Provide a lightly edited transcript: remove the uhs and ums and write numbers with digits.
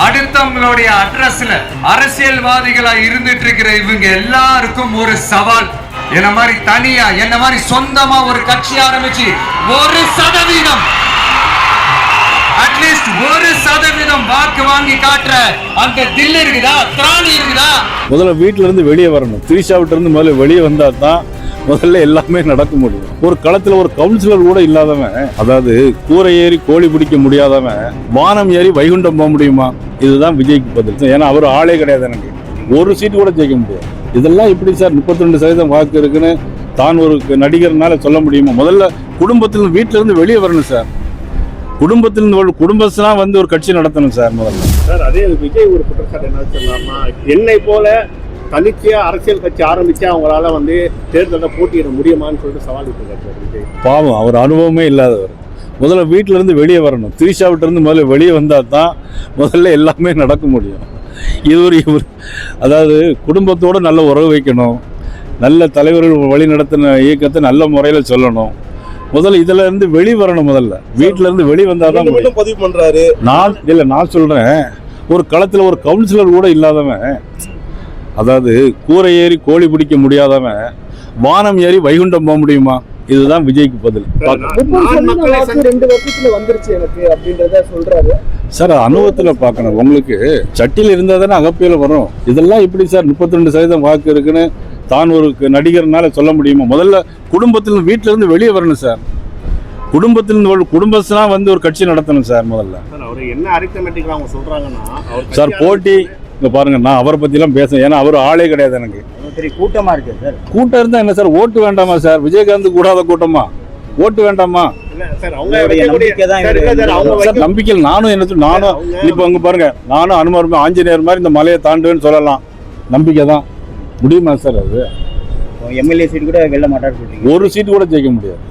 அடுத்தவங்களுடைய அட்ரஸ்ல அரசியல்வாதிகளா இருந்துட்டு இருக்கிற இவங்க எல்லாருக்கும் ஒரு சவால். என்ன மாதிரி தனியா என்ன மாதிரி சொந்தமா ஒரு கட்சி ஆரம்பிச்சு 1% அட்லீஸ்ட் 1% வாக்கு வாங்கி காட்டுற அந்த தில் இருக்குதா, திராணி இருக்குதா? முதல்ல வீட்டுல இருந்து வெளியே வரணும். திரிஷாவிட்ட இருந்து முதல்ல வெளியே வந்தா தான் முதல்ல எல்லாமே நடக்க முடியும். ஒரு களத்துல ஒரு கவுன்சிலர் கூட இல்லாதவன், அதாவது கூரை ஏறி கோழி பிடிக்க முடியாதவன் வானம் ஏறி வைகுண்டம் போக முடியுமா? இதுதான் விஜய்க்கு பதில். ஏன்னா அவர் ஆளே கிடையாது, எனக்கு ஒரு சீட்டு கூட ஜெயிக்க முடியாது. இதெல்லாம் இப்படி சார் 32% வாக்கு இருக்குன்னு தான் ஒரு நடிகர்னால சொல்ல முடியுமா? முதல்ல குடும்பத்தில் வீட்டுல இருந்து வெளியே வரணும் சார். குடும்பத்தினா வந்து ஒரு கட்சி நடத்தணும் சார் முதல்ல. சார் அதே விஜய் ஒரு குற்றச்சாட்டு என்ன சொல்லலாமா, என்னை போல தனிச்சையா அரசியல் கட்சி ஆரம்பிச்சு அவங்களால வந்து தேர்தலில் போட்டியிட முடியுமான்னு சொல்லிட்டு சவால் விட்டுருக்காரு விஜய். பாவம், அவர் அனுபவமே இல்லாதவர். முதல்ல வீட்டுல இருந்து வெளியே வரணும். திரிஷாவிட்ட இருந்து முதல்ல வெளியே வந்தா தான் முதல்ல எல்லாமே நடக்க முடியும். இவர் அதாவது குடும்பத்தோடு நல்ல உறவு வைக்கணும், நல்ல தலைவர்கள் வழி நடத்தின இயக்கத்தை நல்ல முறையில் சொல்லணும். முதல்ல இதுல இருந்து வெளியே வரணும். முதல்ல வீட்டுல இருந்து வெளியே வந்தாதான் பதிவு பண்றாரு. நான் சொல்றேன், ஒரு களத்துல ஒரு கவுன்சிலர் கூட இல்லாதவன், அதாவது கூரை ஏறி கோழி பிடிக்க முடியாதவன் வானம் ஏறி வைகுண்டம் போக முடியுமா? இதுதான் விஜய்க்கு பதில். 2 வருஷத்துல வந்துருச்சு எனக்கு அப்படின்றத சொல்றாரு சார். அனுபவத்துல பார்க்கணும். உங்களுக்கு சட்டியில் இருந்தா தானே அகப்பையில வரும். இதெல்லாம் இப்படி சார் 32% வாக்கு இருக்குன்னு தான் ஒரு நடிகர்னால சொல்ல முடியுமா? முதல்ல குடும்பத்தில் வீட்டுல இருந்து வெளியே வரணும் சார். குடும்பத்தினா வந்து ஒரு கட்சி நடத்தணும் சார் முதல்ல. அவர் என்ன அரித்தமெட்டிக்கா அவங்க சொல்றாங்கன்னா சார் போட்டி இங்க பாருங்க, நான் அவரை பத்தி எல்லாம் பேசுறேன். ஏன்னா அவர் ஆளே கிடையாது. எனக்கு கூட்டமா இருக்கு சார். கூட்டம் இருந்தா என்ன சார்? ஓட்டு வேண்டாமா சார்? விஜயகாந்த் கூடாத கூட்டமா? ஓட்டு வேண்டாமா? நம்பிக்கை. நானும் இப்ப அங்க பாருங்க, நானும் அனுமதி ஆஞ்சநேயர் மாதிரி இந்த மலையை தாண்டுவேன்னு சொல்லலாம். நம்பிக்கை தான். முடியுமா சார்? அது எம்எல்ஏ சீட் கூட வெல்ல மாட்டாரு, ஒரு சீட்டு கூட ஜெயிக்க முடியாது.